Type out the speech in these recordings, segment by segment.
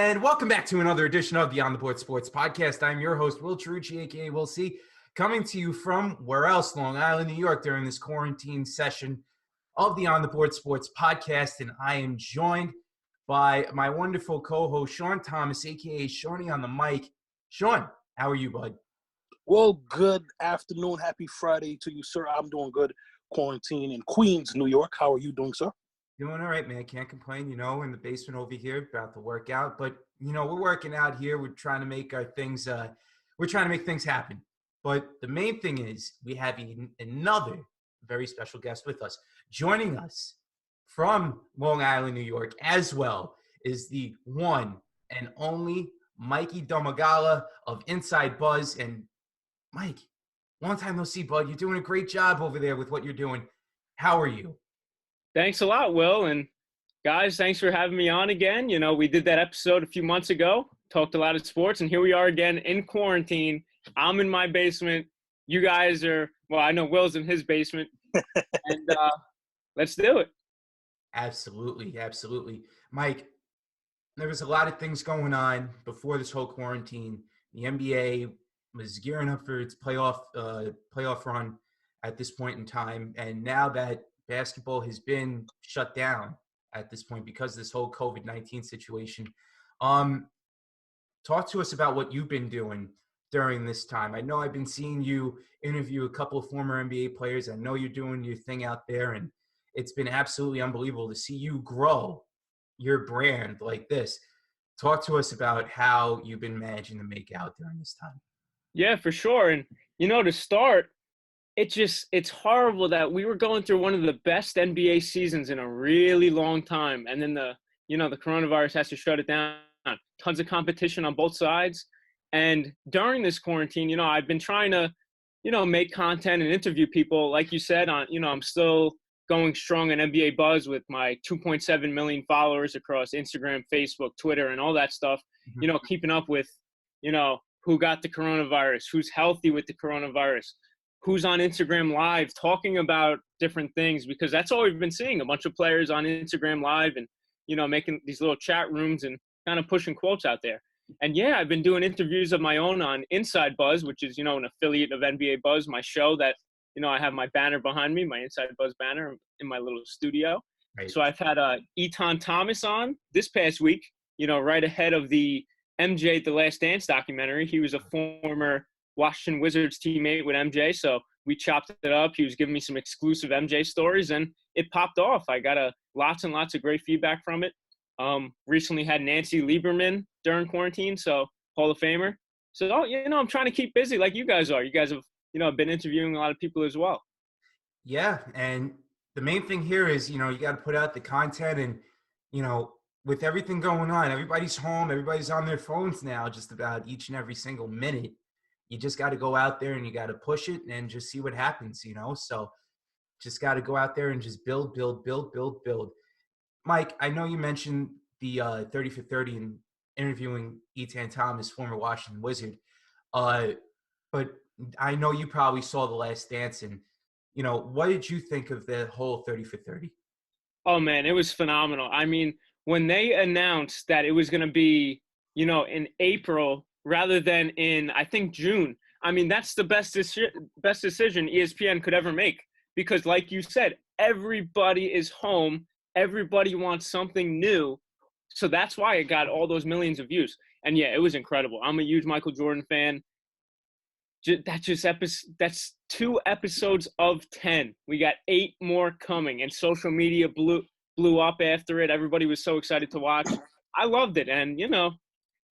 And welcome back to another edition of the On the Board Sports Podcast. I'm your host, Will Cherucci, a.k.a. Will C., coming to you from where else? Long Island, New York, during this quarantine session of the On the Board Sports Podcast. And I am joined by my wonderful co-host, Sean Thomas, a.k.a. Shawnee on the mic. Sean, how are you, bud? Well, good afternoon. Happy Friday to you, sir. I'm doing good. Quarantine in Queens, New York. How are you doing, sir? Doing all right, man. Can't complain, in the basement over here, about to work out. But, we're working out here. We're trying to make our things, happen. But the main thing is we have another very special guest with us. Joining us from Long Island, New York, as well, is the one and only Mikey Domagala of Inside Buzz. And Mike, long time no see, bud. You're doing a great job over there with what you're doing. How are you? Thanks a lot, Will. And guys, thanks for having me on again. We did that episode a few months ago, talked a lot of sports, and here we are again in quarantine. I'm in my basement. You guys are, I know Will's in his basement. And let's do it. Absolutely. Absolutely. Mike, there was a lot of things going on before this whole quarantine. The NBA was gearing up for its playoff run at this point in time. And now that basketball has been shut down at this point because of this whole COVID-19 situation. Talk to us about what you've been doing during this time. I know I've been seeing you interview a couple of former NBA players. I know you're doing your thing out there, and it's been absolutely unbelievable to see you grow your brand like this. Talk to us about how you've been managing to make out during this time. Yeah, for sure. And, to start, it's horrible that we were going through one of the best NBA seasons in a really long time. And then the coronavirus has to shut it down. Tons of competition on both sides. And during this quarantine, I've been trying to, make content and interview people. Like you said, I'm still going strong on NBA Buzz with my 2.7 million followers across Instagram, Facebook, Twitter, and all that stuff, keeping up with, who got the coronavirus, who's healthy with the coronavirus, who's on Instagram Live talking about different things, because that's all we've been seeing, a bunch of players on Instagram Live and, making these little chat rooms and kind of pushing quotes out there. And, yeah, I've been doing interviews of my own on Inside Buzz, which is, an affiliate of NBA Buzz, my show that, I have my banner behind me, my Inside Buzz banner in my little studio. Right. So I've had Etan Thomas on this past week, right ahead of the MJ The Last Dance documentary. He was a former Washington Wizards teammate with MJ, so we chopped it up. He was giving me some exclusive MJ stories, and it popped off. I got lots and lots of great feedback from it. Recently had Nancy Lieberman during quarantine, so Hall of Famer. So, I'm trying to keep busy like you guys are. You guys have, been interviewing a lot of people as well. Yeah, and the main thing here is, you got to put out the content and, with everything going on, everybody's home, everybody's on their phones now just about each and every single minute. You just got to go out there and you got to push it and just see what happens, So just got to go out there and just build. Mike, I know you mentioned the 30 for 30 and interviewing Etan Thomas, former Washington Wizard. But I know you probably saw The Last Dance. And, what did you think of the whole 30 for 30? Oh, man, it was phenomenal. I mean, when they announced that it was going to be, in April rather than in, I think, June, I mean, that's the best decision ESPN could ever make. Because like you said, everybody is home. Everybody wants something new. So that's why it got all those millions of views. And, yeah, it was incredible. I'm a huge Michael Jordan fan. That's 2 episodes of 10. We got 8 more coming. And social media blew up after it. Everybody was so excited to watch. I loved it. And, you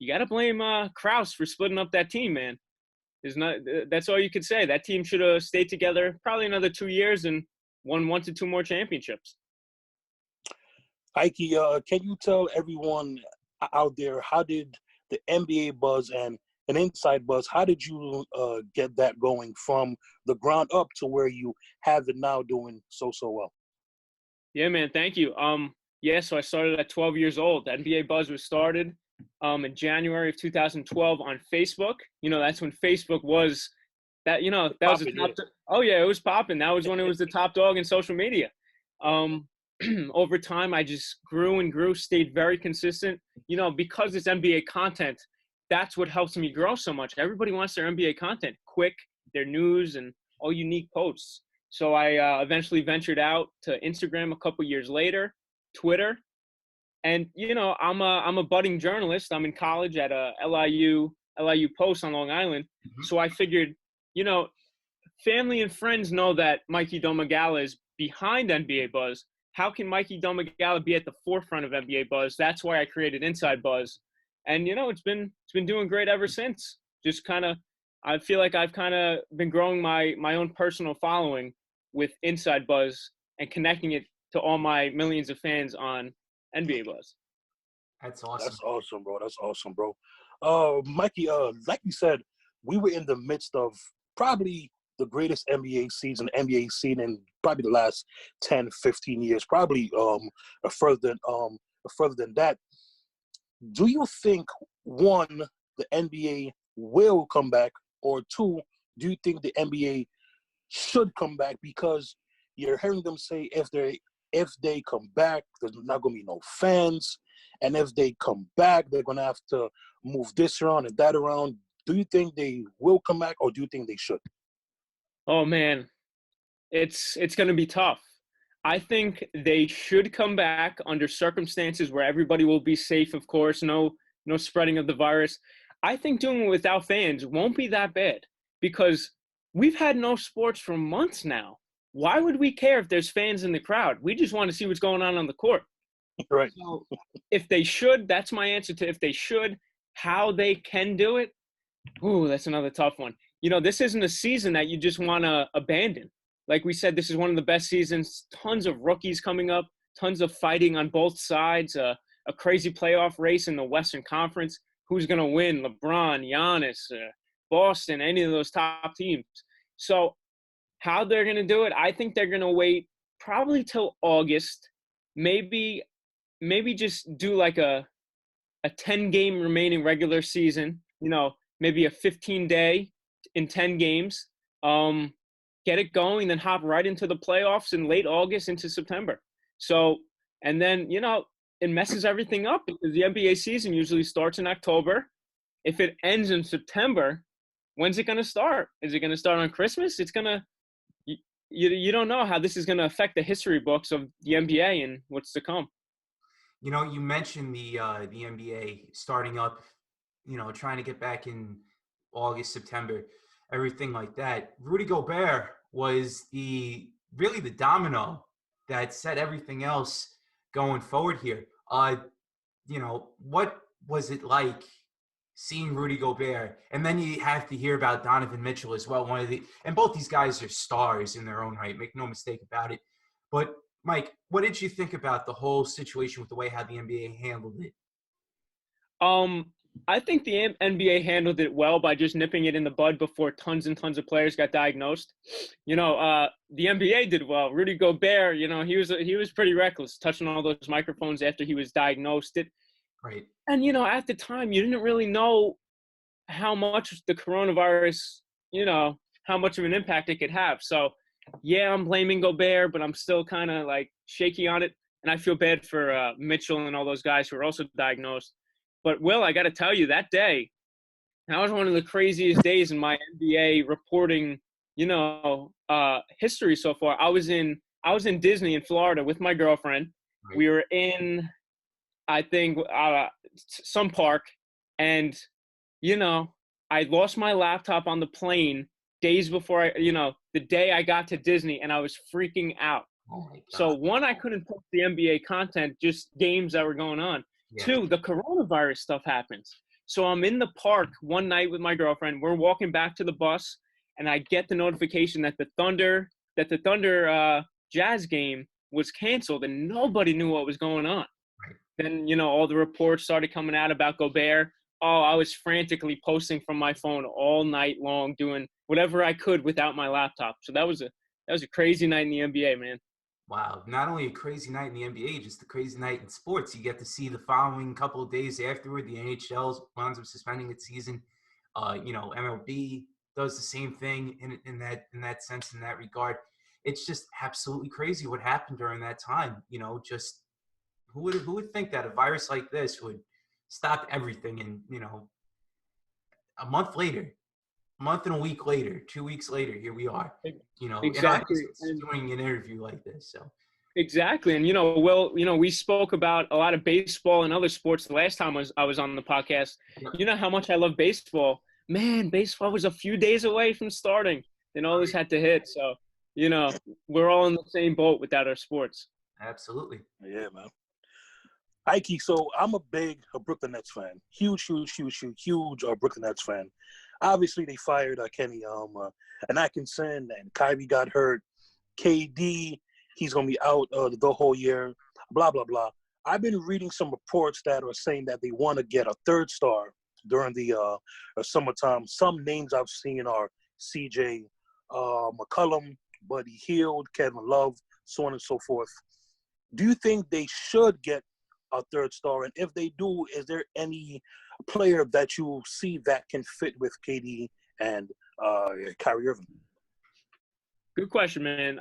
got to blame Krause for splitting up that team, man. That's all you could say. That team should have stayed together probably another 2 years and won 1 to 2 more championships. Mikey, can you tell everyone out there, how did the NBA Buzz and an Inside Buzz, how did you get that going from the ground up to where you have it now doing so well? Yeah, man, thank you. So I started at 12 years old. The NBA Buzz was started in January of 2012 on Facebook. That's when Facebook was that, that was the top. Oh yeah, it was popping. That was when it was the top dog in social media. over time, I just grew and grew, stayed very consistent. Because it's NBA content, that's what helps me grow so much. Everybody wants their NBA content quick, their news and all unique posts. So I eventually ventured out to Instagram a couple years later, Twitter, and I'm a budding journalist. I'm in college at LIU Post on Long Island. Mhm. So I figured, family and friends know that Mikey Domagala is behind NBA Buzz. How can Mikey Domagala be at the forefront of NBA Buzz? That's why I created Inside Buzz, and it's been doing great ever since. Just kind of, I feel like I've kind of been growing my own personal following with Inside Buzz and connecting it to all my millions of fans on NBA Buzz. That's awesome. That's awesome, bro. That's awesome, bro. Mikey, like you said, we were in the midst of probably the greatest NBA scene in probably the last 10, 15 years, probably further than that. Do you think, one, the NBA will come back, or two, do you think the NBA should come back? Because you're hearing them say if they come back, there's not going to be no fans. And if they come back, they're going to have to move this around and that around. Do you think they will come back, or do you think they should? Oh, man, it's going to be tough. I think they should come back under circumstances where everybody will be safe, of course, no spreading of the virus. I think doing it without fans won't be that bad because we've had no sports for months now. Why would we care if there's fans in the crowd? We just want to see what's going on the court. Right. So if they should, that's my answer to if they should. How they can do it, ooh, that's another tough one. This isn't a season that you just want to abandon. Like we said, this is one of the best seasons. Tons of rookies coming up, tons of fighting on both sides, a crazy playoff race in the Western Conference. Who's going to win? LeBron, Giannis, Boston, any of those top teams. So how they're going to do it, I think they're going to wait probably till August. Maybe just do like a 10-game remaining regular season, maybe a 15-day in 10 games. Get it going, then hop right into the playoffs in late August into September. So, and then, it messes everything up because the NBA season usually starts in October. If it ends in September, when's it going to start? Is it going to start on Christmas? It's going to – you don't know how this is going to affect the history books of the NBA and what's to come. You mentioned the NBA starting up, trying to get back in August, September, everything like that. Rudy Gobert was really the domino that set everything else going forward here. What was it like seeing Rudy Gobert? And then you have to hear about Donovan Mitchell as well. And both these guys are stars in their own right. Make no mistake about it. But Mike, what did you think about the whole situation with the way how the NBA handled it? I think the NBA handled it well by just nipping it in the bud before tons and tons of players got diagnosed. The NBA did well. Rudy Gobert, he was pretty reckless, touching all those microphones after he was diagnosed. Right. And at the time, you didn't really know how much the coronavirus, how much of an impact it could have. So, yeah, I'm blaming Gobert, but I'm still kind of like shaky on it. And I feel bad for Mitchell and all those guys who are also diagnosed. But Will, I got to tell you, that day, that was one of the craziest days in my NBA reporting, history so far. I was in Disney in Florida with my girlfriend. Right. We were in, I think, some park, and I lost my laptop on the plane days before the day I got to Disney, and I was freaking out. Oh my God. So one, I couldn't post the NBA content, just games that were going on. Yeah. Two, the coronavirus stuff happens. So I'm in the park one night with my girlfriend. We're walking back to the bus, and I get the notification that the Thunder Jazz game was canceled, and nobody knew what was going on. Right. Then, all the reports started coming out about Gobert. Oh, I was frantically posting from my phone all night long, doing whatever I could without my laptop. So that was a crazy night in the NBA, man. Wow. Not only a crazy night in the NBA, just a crazy night in sports. You get to see the following couple of days afterward, the NHL winds up suspending its season. MLB does the same thing in that sense, in that regard. it's just absolutely crazy what happened during that time. You know, just who would think that a virus like this would stop everything? And a month later, a month and a week later, 2 weeks later, here we are. In our Exactly. business, doing an interview like this. So Exactly. And, we spoke about a lot of baseball and other sports the last time I was on the podcast. yeah. You know how much I love baseball. Man, baseball was a few days away from starting. Then all this had to hit. So, we're all in the same boat without our sports. Absolutely. Yeah, man. Ike, so I'm a Brooklyn Nets fan. Huge Brooklyn Nets fan. Obviously, they fired Kenny and Atkinson, and Kyrie got hurt. KD, he's going to be out the whole year, blah, blah, blah. I've been reading some reports that are saying that they want to get a third star during the summertime. Some names I've seen are CJ McCollum, Buddy Hield, Kevin Love, so on and so forth. Do you think they should get a third star? And if they do, is there any player that you see that can fit with KD and Kyrie Irving? Good question, man.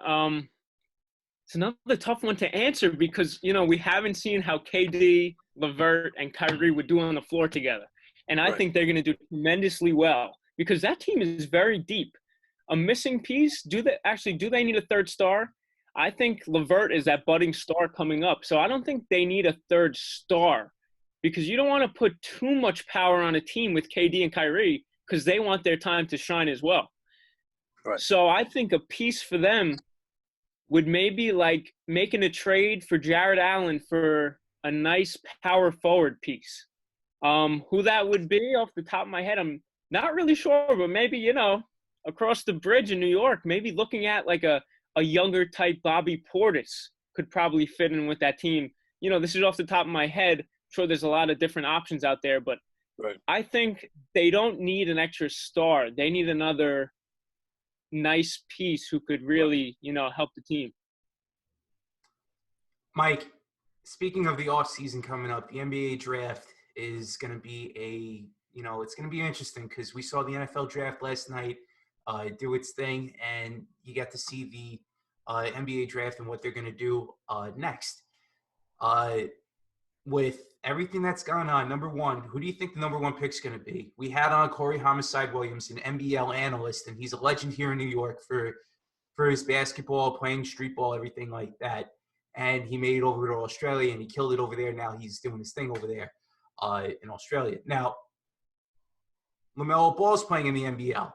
It's another tough one to answer because, we haven't seen how KD, LeVert, and Kyrie would do on the floor together. And I think they're going to do tremendously well because that team is very deep. A missing piece, do they need a third star? I think LeVert is that budding star coming up. So I don't think they need a third star because you don't want to put too much power on a team with KD and Kyrie because they want their time to shine as well. Right. So I think a piece for them would maybe like making a trade for Jared Allen for a nice power forward piece. Who that would be off the top of my head, I'm not really sure, but maybe, across the bridge in New York, maybe looking at like a younger type Bobby Portis could probably fit in with that team. This is off the top of my head. I'm sure there's a lot of different options out there, but I think they don't need an extra star. They need another nice piece who could really, help the team. Mike, speaking of the offseason coming up, the NBA draft is going to be it's going to be interesting because we saw the NFL draft last night do its thing, and you get to see the NBA draft and what they're going to do next. With everything that's gone on, number one, who do you think the number one pick's going to be? We had on Corey Homicide Williams, an NBL analyst, and he's a legend here in New York for his basketball, playing street ball, everything like that. And he made it over to Australia, and he killed it over there. Now he's doing his thing over there in Australia. Now, LaMelo Ball's playing in the NBL.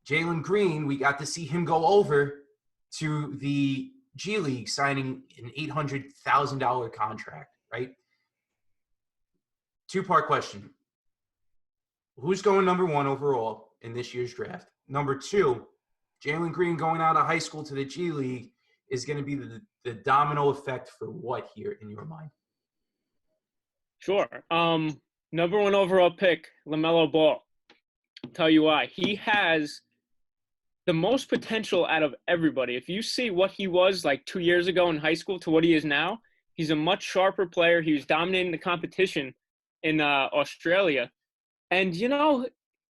Jalen Green, we got to see him go over to the G League, signing an $800,000 contract, right? Two-part question. Who's going number one overall in this year's draft? Number two, Jalen Green going out of high school to the G League is going to be the domino effect for what here in your mind? Sure. Number one overall pick, LaMelo Ball. I'll tell you why. He has the most potential out of everybody. If you see what he was like 2 years ago in high school to what he is now, he's a much sharper player. He was dominating the competition in Australia. And,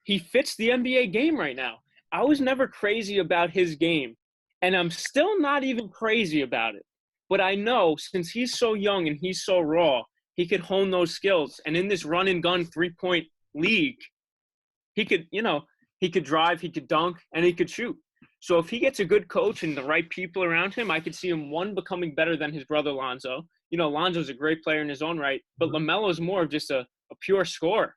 he fits the NBA game right now. I was never crazy about his game, and I'm still not even crazy about it. But I know since he's so young and he's so raw, he could hone those skills. And in this run-and-gun three-point league, he could, he could drive, he could dunk, and he could shoot. So if he gets a good coach and the right people around him, I could see him, one, becoming better than his brother Lonzo. Lonzo's a great player in his own right, but LaMelo's more of just a pure scorer.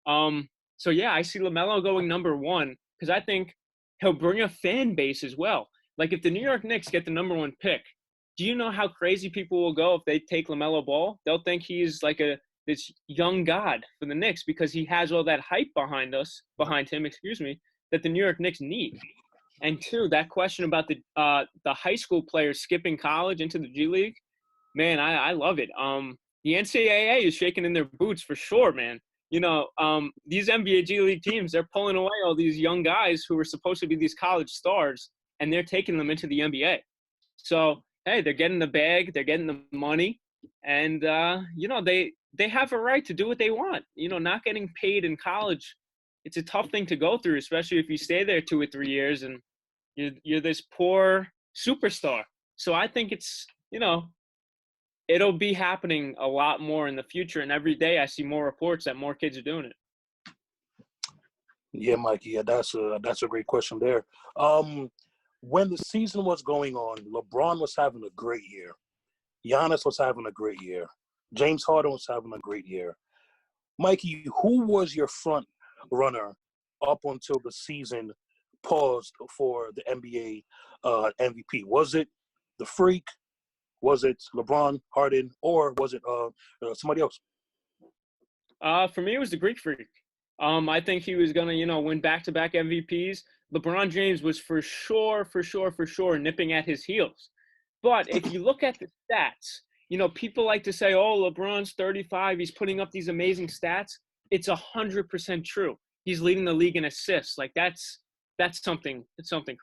So, yeah, I see LaMelo going number one because I think he'll bring a fan base as well. Like if the New York Knicks get the number one pick, do you know how crazy people will go if they take LaMelo Ball? They'll think he's like this young god for the Knicks because he has all that hype behind him, that the New York Knicks need. And two, that question about the high school players skipping college into the G League, man, I love it. The NCAA is shaking in their boots for sure, man. These NBA G League teams, they're pulling away all these young guys who were supposed to be these college stars, and they're taking them into the NBA. So, hey, they're getting the bag, they're getting the money, and, they have a right to do what they want. Not getting paid in college, it's a tough thing to go through, especially if you stay there 2 or 3 years and you're this poor superstar. So I think it's, it'll be happening a lot more in the future. And every day I see more reports that more kids are doing it. Yeah, Mikey. Yeah, that's a great question there. When the season was going on, LeBron was having a great year. Giannis was having a great year. James Harden was having a great year. Mikey, who was your front runner up until the season paused for the NBA MVP? Was it the Freak? Was it LeBron, Harden, or was it somebody else? For me, it was the Greek Freak. I think he was gonna, win back-to-back MVPs. LeBron James was for sure nipping at his heels. But if you look at the stats, people like to say, "Oh, LeBron's 35, he's putting up these amazing stats." It's 100% true. He's leading the league in assists. Like that's something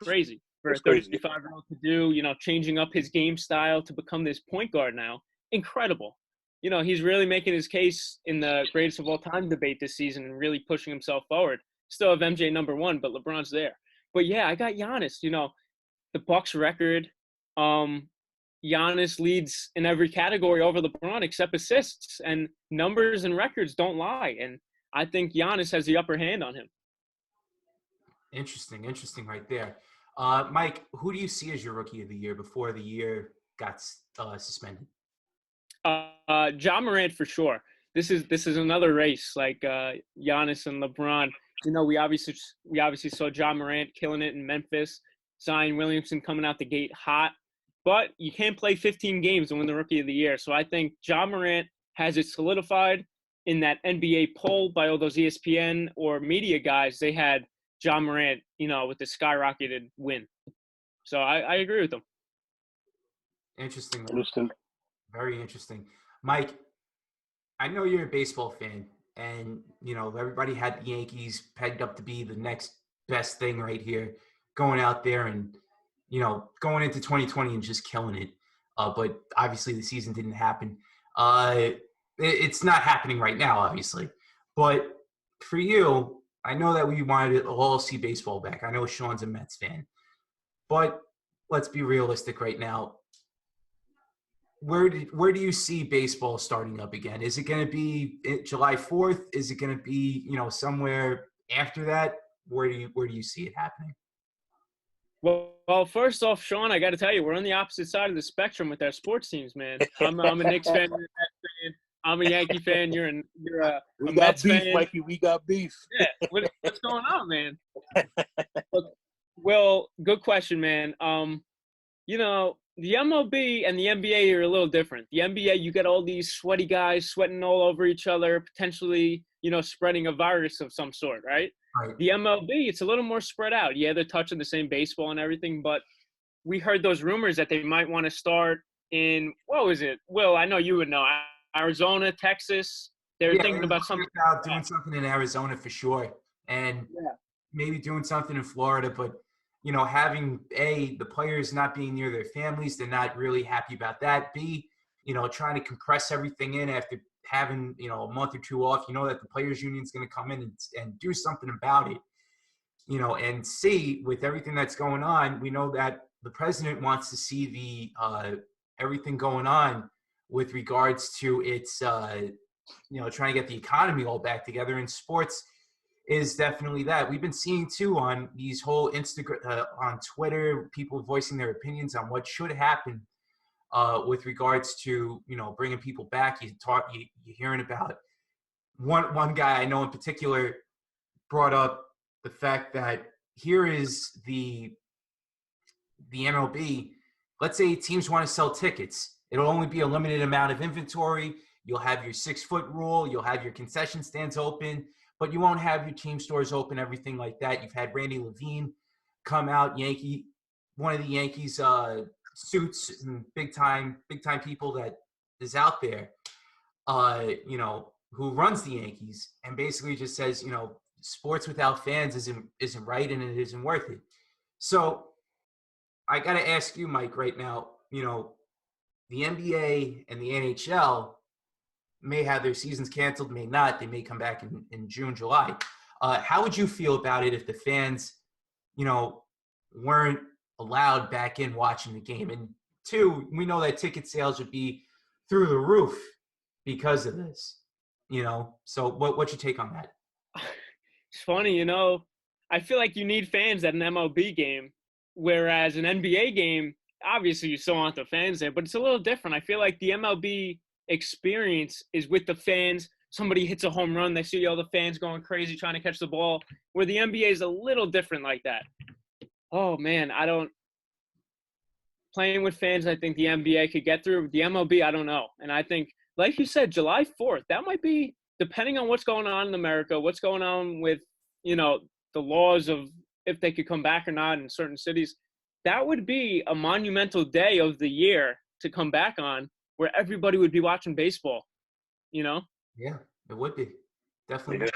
crazy for a 35-year-old to do. Changing up his game style to become this point guard now. Incredible. He's really making his case in the greatest of all time debate this season and really pushing himself forward. Still have MJ number one, but LeBron's there. But yeah, I got Giannis. The Bucks record. Giannis leads in every category over LeBron except assists, and numbers and records don't lie. And I think Giannis has the upper hand on him. Interesting right there. Mike, who do you see as your rookie of the year before the year got suspended? Ja Morant for sure. This is another race like Giannis and LeBron. We obviously saw Ja Morant killing it in Memphis. Zion Williamson coming out the gate hot. But you can't play 15 games and win the Rookie of the Year. So I think Ja Morant has it solidified in that NBA poll by all those ESPN or media guys. They had Ja Morant, with the skyrocketed win. So I agree with them. Interesting. Very interesting. Mike, I know you're a baseball fan, and, everybody had the Yankees pegged up to be the next best thing right here, going out there and, going into 2020 and just killing it. But obviously the season didn't happen. It's not happening right now, obviously. But for you, I know that we wanted to all see baseball back. I know Sean's a Mets fan. But let's be realistic right now. Where do you see baseball starting up again? Is it going to be July 4th? Is it going to be, somewhere after that? Where do you see it happening? Well, first off, Sean, I got to tell you, we're on the opposite side of the spectrum with our sports teams, man. I'm a Knicks fan, you're a Mets fan. I'm a Yankee fan. You're a Mets beef, fan. Mikey. We got beef. Yeah, what's going on, man? Well, good question, man. The MLB and the NBA are a little different. The NBA, you get all these sweaty guys sweating all over each other, potentially, spreading a virus of some sort, right? Right. The MLB, it's a little more spread out. Yeah, they're touching the same baseball and everything, but we heard those rumors that they might want to start in, what was it? Will, I know you would know, Arizona, Texas. They're thinking about something. Doing something in Arizona for sure, and maybe doing something in Florida, but having the players not being near their families, they're not really happy about that. B, trying to compress everything in after having, a month or two off, that the players union is going to come in and do something about it, and C, with everything that's going on, we know that the president wants to see the, everything going on with regards to its, trying to get the economy all back together, and sports is definitely that. We've been seeing too on these whole Instagram, on Twitter, people voicing their opinions on what should happen with regards to bringing people back. You're hearing about one guy I know in particular brought up the fact that here is the MLB. Let's say teams want to sell tickets. It'll only be a limited amount of inventory. You'll have your 6-foot rule. You'll have your concession stands open. But you won't have your team stores open, everything like that. You've had Randy Levine come out, one of the Yankees suits and big time people that is out there, who runs the Yankees, and basically just says, sports without fans isn't right and it isn't worth it. So I got to ask you, Mike, right now, the NBA and the NHL may have their seasons canceled, may not. They may come back in June, July. How would you feel about it if the fans, weren't allowed back in watching the game. And two, we know that ticket sales would be through the roof because of this, So what's your take on that? It's funny, I feel like you need fans at an MLB game, whereas an NBA game, obviously you still want the fans there, but it's a little different. I feel like the MLB experience is with the fans. Somebody hits a home run, they see all the fans going crazy trying to catch the ball, where the NBA is a little different like that. Oh, man, playing with fans, I think the NBA could get through. The MLB, I don't know. And I think, like you said, July 4th, that might be, depending on what's going on in America, what's going on with, the laws of if they could come back or not in certain cities, that would be a monumental day of the year to come back on where everybody would be watching baseball, Yeah, it would be. Definitely. Yeah.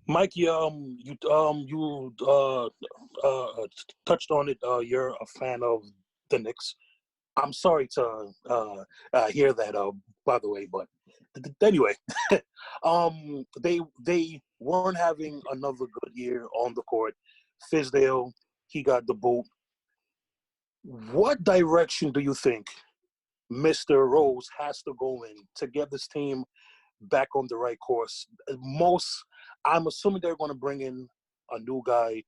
Mike, you touched on it. You're a fan of the Knicks. I'm sorry to hear that. By the way, but anyway, they weren't having another good year on the court. Fizdale, he got the boot. What direction do you think Mr. Rose has to go in to get this team back on the right course? I'm assuming they're going to bring in a new guy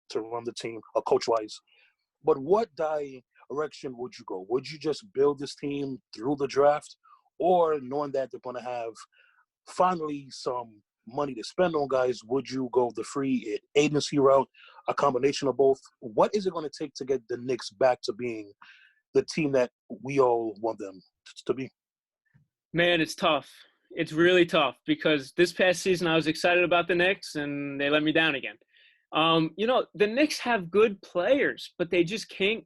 to run the team, coach-wise. But what direction would you go? Would you just build this team through the draft, or knowing that they're going to have finally some money to spend on guys, would you go the free agency route, a combination of both? What is it going to take to get the Knicks back to being the team that we all want them to be? Man, it's tough. It's really tough because this past season I was excited about the Knicks and they let me down again. The Knicks have good players, but they just can't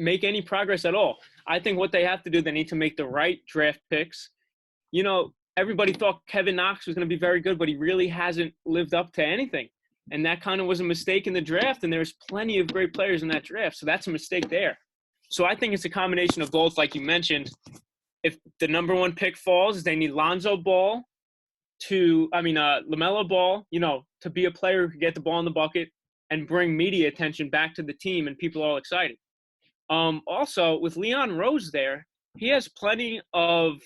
make any progress at all. I think what they have to do, they need to make the right draft picks. Everybody thought Kevin Knox was going to be very good, but he really hasn't lived up to anything. And that kind of was a mistake in the draft, and there's plenty of great players in that draft, so that's a mistake there. So I think it's a combination of both, like you mentioned. If the number one pick falls, they need LaMelo Ball, to be a player who can get the ball in the bucket and bring media attention back to the team and people all excited. Also, with Leon Rose there, he has plenty of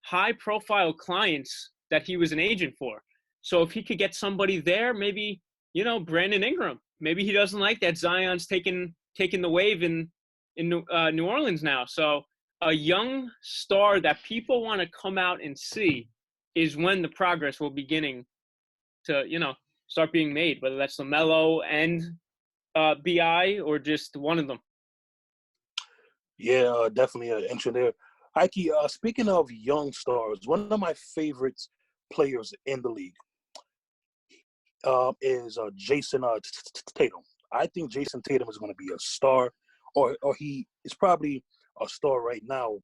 high-profile clients that he was an agent for. So if he could get somebody there, maybe, Brandon Ingram. Maybe he doesn't like that Zion's taking the wave in New Orleans now. So a young star that people want to come out and see is when the progress will beginning to, start being made, whether that's LaMelo and BI or just one of them. Yeah, definitely an entry there. Ike, speaking of young stars, one of my favorite players in the league is Jason Tatum. I think Jason Tatum is going to be a star, or he is probably a star right now.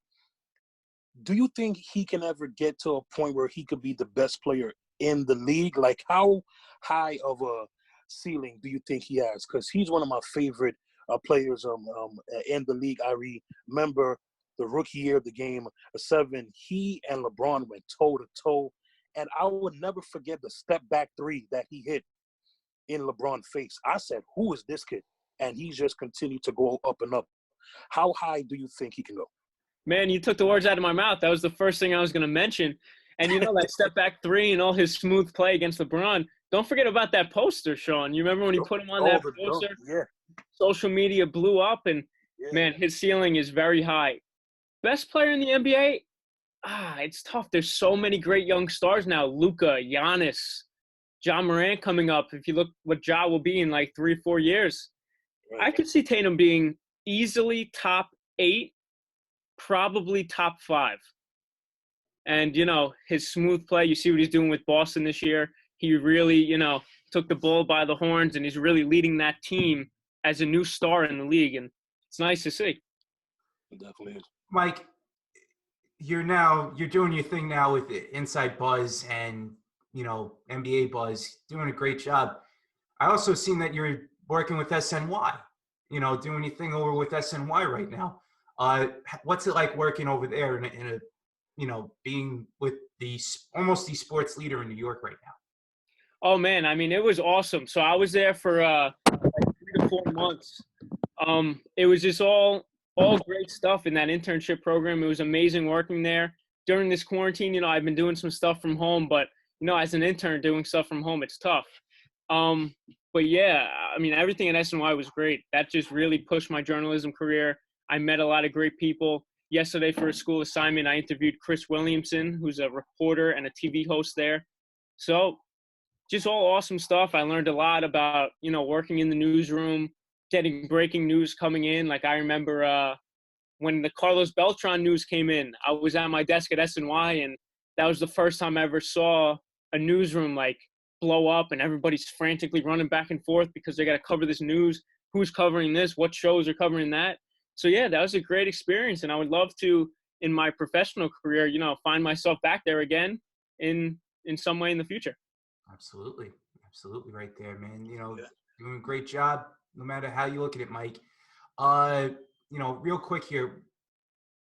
Do you think he can ever get to a point where he could be the best player in the league? Like, how high of a ceiling do you think he has? Because he's one of my favorite players in the league. I remember the rookie year of the game 7, he and LeBron went toe-to-toe. And I would never forget the step-back three that he hit in LeBron's face. I said, who is this kid? And he's just continued to go up and up. How high do you think he can go? Man, you took the words out of my mouth. That was the first thing I was going to mention. And that step-back three and all his smooth play against LeBron. Don't forget about that poster, Sean. You remember when he put him on that poster? Yeah. Social media blew up, and, man, his ceiling is very high. Best player in the NBA? It's tough. There's so many great young stars now. Luka, Giannis, Ja Morant coming up. If you look what Ja will be in like 3-4 years. Right. I could see Tatum being easily top 8, probably top 5. And, his smooth play, you see what he's doing with Boston this year. He really, took the bull by the horns, and he's really leading that team as a new star in the league. And it's nice to see. It definitely is. Mike, you're doing your thing now with Inside Buzz and, NBA Buzz, doing a great job. I also seen that you're working with SNY, doing your thing over with SNY right now. What's it like working over there in a, being with almost the sports leader in New York right now? Oh, man. I mean, it was awesome. So I was there for 3 to 4 months. It was just all great stuff in that internship program. It was amazing working there. During this quarantine, I've been doing some stuff from home, but as an intern doing stuff from home, it's tough. But yeah, I mean, everything at SNY was great. That just really pushed my journalism career. I met a lot of great people. Yesterday for a school assignment, I interviewed Chris Williamson, who's a reporter and a TV host there. So just all awesome stuff. I learned a lot about, working in the newsroom, getting breaking news coming in. Like I remember when the Carlos Beltran news came in, I was at my desk at SNY, and that was the first time I ever saw a newsroom like blow up and everybody's frantically running back and forth because they got to cover this news. Who's covering this? What shows are covering that? So yeah, that was a great experience, and I would love to, in my professional career, find myself back there again in some way in the future. Absolutely right there, man. Doing a great job, no matter how you look at it, Mike. Real quick here,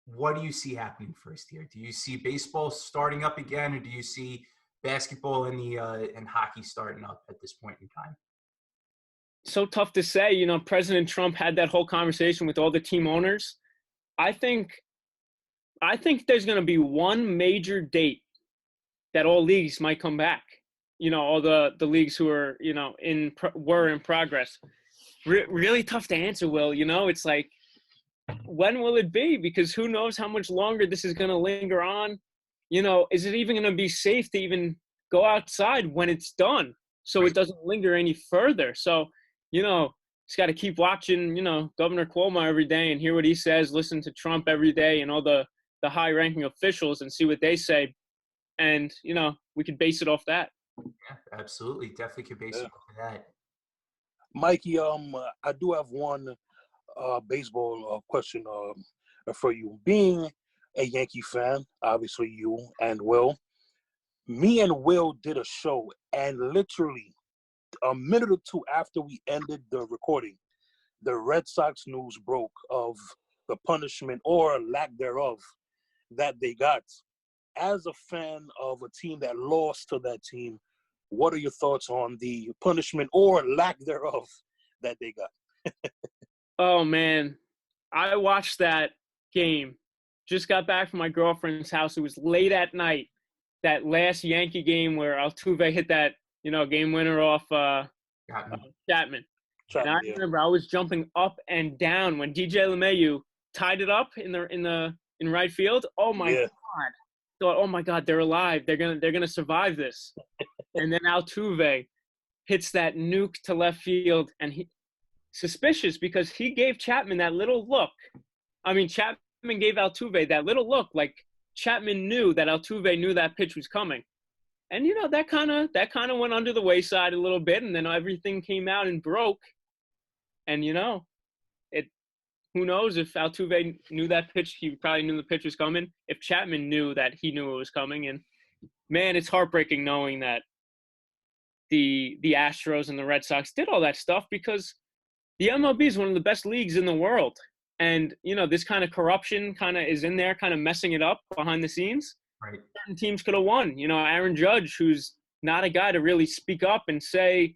what do you see happening first here? Do you see baseball starting up again, or do you see basketball and hockey starting up at this point in time? So tough to say. President Trump had that whole conversation with all the team owners. I think there's going to be one major date that all leagues might come back. All the leagues who are, were in progress. Really tough to answer, Will. It's like, when will it be? Because who knows how much longer this is going to linger on. Is it even going to be safe to even go outside when it's done so it doesn't linger any further? So, just got to keep watching, Governor Cuomo every day and hear what he says, listen to Trump every day and all the high-ranking officials and see what they say. And, we could base it off that. Yeah, absolutely. Definitely could base it off of that. Mikey, I do have one baseball question for you. Being a Yankee fan, obviously you and Will, me and Will did a show, and literally a minute or two after we ended the recording, the Red Sox news broke of the punishment or lack thereof that they got. As a fan of a team that lost to that team, what are your thoughts on the punishment or lack thereof that they got? Oh, man. I watched that game. Just got back from my girlfriend's house. It was late at night. That last Yankee game where Altuve hit that, game winner off Chapman. And I remember I was jumping up and down when DJ LeMahieu tied it up in right field. Oh my God. Thought, oh my God, they're alive. They're gonna survive this. And then Altuve hits that nuke to left field, and he suspicious because he gave Chapman that little look. I mean, Chapman gave Altuve that little look, like Chapman knew that Altuve knew that pitch was coming. And that kind of went under the wayside a little bit, and then everything came out and broke. And who knows if Altuve knew that pitch, he probably knew the pitch was coming. If Chapman knew that he knew it was coming, and man, it's heartbreaking knowing that the Astros and the Red Sox did all that stuff because the MLB is one of the best leagues in the world. And, this kind of corruption kind of is in there, kind of messing it up behind the scenes. Right. Certain teams could have won. Aaron Judge, who's not a guy to really speak up and say,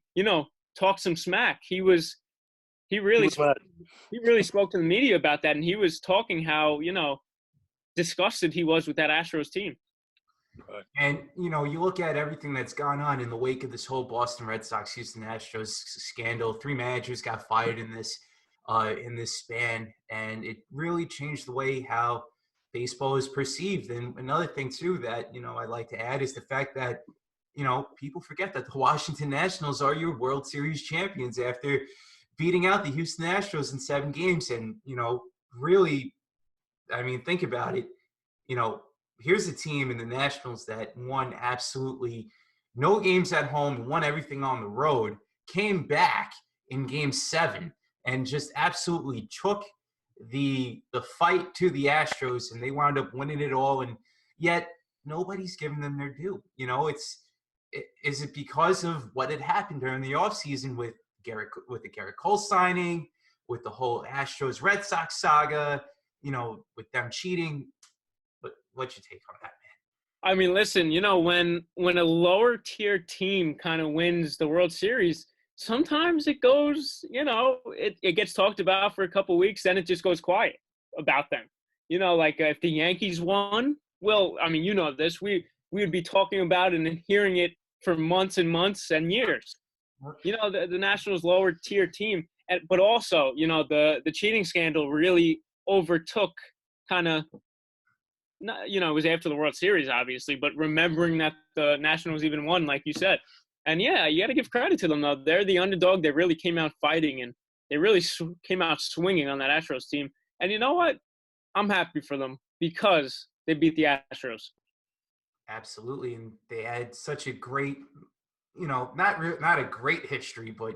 talk some smack. He really spoke to the media about that, and he was talking how, disgusted he was with that Astros team. And, you look at everything that's gone on in the wake of this whole Boston Red Sox, Houston Astros scandal. 3 managers got fired in this span, and it really changed the way how baseball is perceived. And another thing, too, that, I'd like to add is the fact that, people forget that the Washington Nationals are your World Series champions after beating out the Houston Astros in 7 games. And, really, I mean, think about it. Here's a team in the Nationals that won absolutely no games at home, won everything on the road, came back in Game 7 and just absolutely took the fight to the Astros, and they wound up winning it all. And yet nobody's giving them their due. Is it because of what had happened during the offseason with the Garrett Cole signing, with the whole Astros Red Sox saga, with them cheating? But what's your take on that, man? I mean, listen, when a lower tier team kind of wins the World Series, sometimes it goes, it gets talked about for a couple weeks, then it just goes quiet about them. Like if the Yankees won, well, I mean, this, we would be talking about it and hearing it for months and months and years. The Nationals lower tier team, but also, the cheating scandal really overtook kind of, it was after the World Series, obviously, but remembering that the Nationals even won, like you said. And yeah, you got to give credit to them, though. They're the underdog. They really came out fighting, and they really came out swinging on that Astros team. And you know what? I'm happy for them because they beat the Astros. Absolutely, and they had such a great, not a great history, but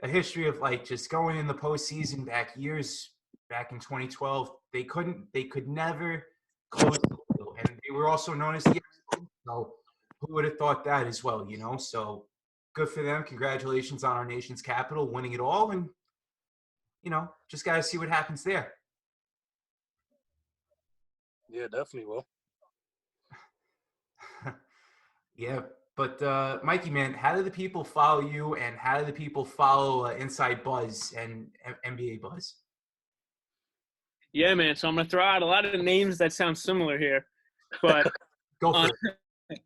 a history of like just going in the postseason back in 2012. They could never close the deal, and they were also known as the Astros. So who would have thought that as well? So good for them. Congratulations on our nation's capital winning it all, and just got to see what happens there. Yeah, definitely will. Yeah, but Mikey, man, how do the people follow you, and how do the people follow Inside Buzz and NBA Buzz? Yeah, man. So I'm gonna throw out a lot of names that sound similar here, but Go for it.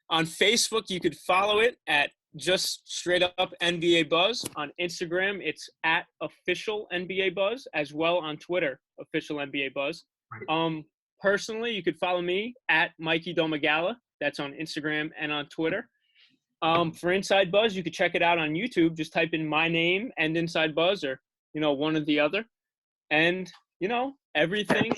On Facebook, you could follow it at just straight up NBA Buzz. On Instagram, it's at official NBA Buzz, as well on Twitter, official NBA Buzz. Right. Personally, you could follow me at Mikey Domagala. That's on Instagram and on Twitter. For Inside Buzz, you could check it out on YouTube. Just type in my name and Inside Buzz, or one or the other. And everything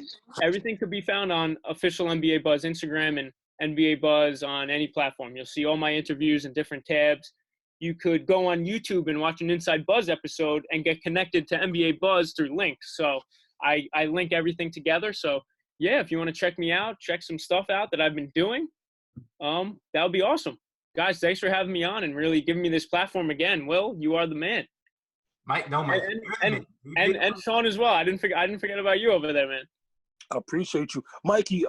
could be found on official NBA Buzz Instagram and NBA Buzz on any platform. You'll see all my interviews in different tabs. You could go on YouTube and watch an Inside Buzz episode and get connected to NBA Buzz through links. So I link everything together. So yeah, if you want to check me out, check some stuff out that I've been doing, that would be awesome. Guys, thanks for having me on and really giving me this platform again. Will, you are the man. Mike, and Sean as well. I didn't forget about you over there, man. I appreciate you, Mikey.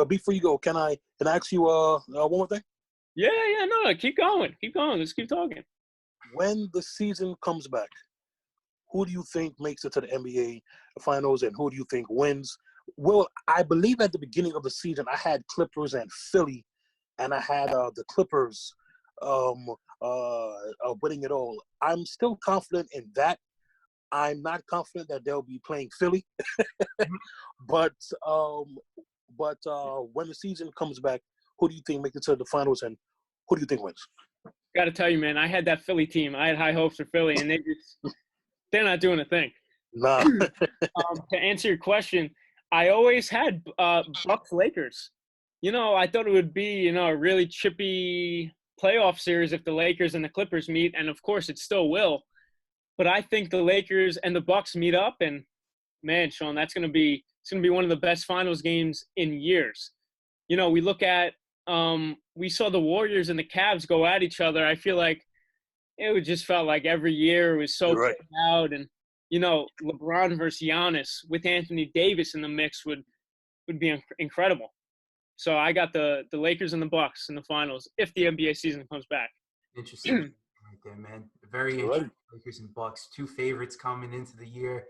Before you go, can I ask you one more thing? Yeah, no, keep going. Let's keep talking. When the season comes back, who do you think makes it to the NBA Finals, and who do you think wins? Well, I believe at the beginning of the season, I had Clippers and Philly, and I had the Clippers winning it all. I'm still confident in that. I'm not confident that they'll be playing Philly, but when the season comes back, who do you think makes it to the finals, and who do you think wins? Got to tell you, man, I had that Philly team. I had high hopes for Philly, and they're not doing a thing. Nah. To answer your question, I always had Bucks Lakers. I thought it would be a really chippy playoff series if the Lakers and the Clippers meet, and of course it still will. But I think the Lakers and the Bucks meet up, and man, Sean, it's going to be one of the best finals games in years. We look at we saw the Warriors and the Cavs go at each other. I feel like it just felt like every year it was so right out, and LeBron versus Giannis with Anthony Davis in the mix would be incredible. So I got the Lakers and the Bucks in the finals if the NBA season comes back. Interesting right there, man. Very interesting. Lakers and Bucks, two favorites coming into the year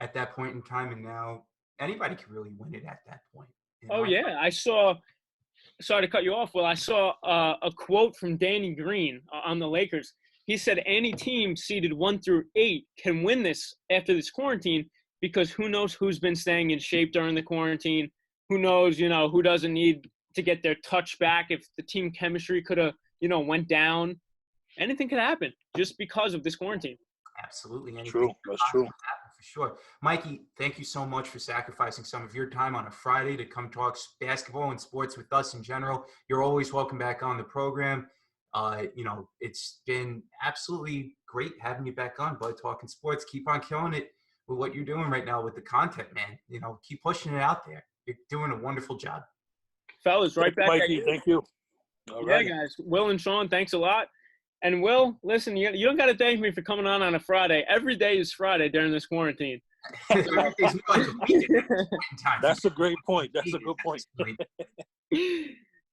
at that point in time, and now anybody can really win it at that point. Oh yeah, I saw. Sorry to cut you off. Well, I saw a quote from Danny Green on the Lakers. He said any team seeded 1 through 8 can win this after this quarantine because who knows who's been staying in shape during the quarantine. Who knows, who doesn't need to get their touch back if the team chemistry could have, went down. Anything could happen just because of this quarantine. Absolutely. That's true. For sure. Mikey, thank you so much for sacrificing some of your time on a Friday to come talk basketball and sports with us in general. You're always welcome back on the program. It's been absolutely great having you back on, bud, talking sports. Keep on killing it with what you're doing right now with the content, man. Keep pushing it out there. You're doing a wonderful job. Fellas, right back Mikey, at you. Thank you. Yeah, guys. Will and Sean, thanks a lot. And Will, listen, you don't got to thank me for coming on a Friday. Every day is Friday during this quarantine. That's a great point. That's a good point.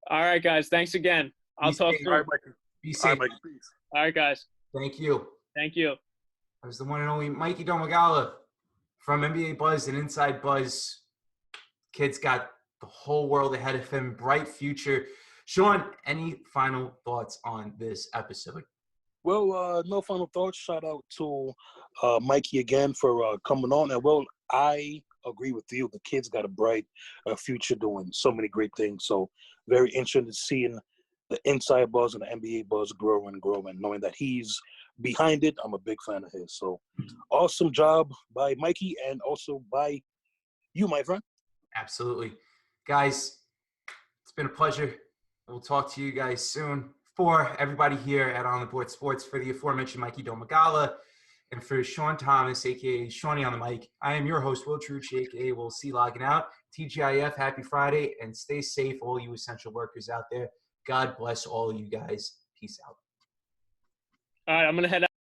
All right, guys. Thanks again. I'll talk to you. All right, Mikey. Be safe. All right, Mikey. Peace. All right, guys. Thank you. Thank you. That was the one and only Mikey Domagala from NBA Buzz and Inside Buzz. Kid's got the whole world ahead of him, bright future. Sean, any final thoughts on this episode? Well, no final thoughts. Shout out to Mikey again for coming on. And, well, I agree with you. The kid's got a bright future doing so many great things. So very interested in seeing the Inside Buzz and the NBA Buzz grow and grow. And knowing that he's behind it, I'm a big fan of his. So awesome job by Mikey and also by you, my friend. Absolutely. Guys, it's been a pleasure. We'll talk to you guys soon. For everybody here at On the Board Sports, for the aforementioned Mikey Domagala, and for Sean Thomas, a.k.a. Shawnee on the mic, I am your host, Will Trucci, a.k.a. Will C. logging out. TGIF, happy Friday, and stay safe, all you essential workers out there. God bless all you guys. Peace out. All right, I'm going to head out.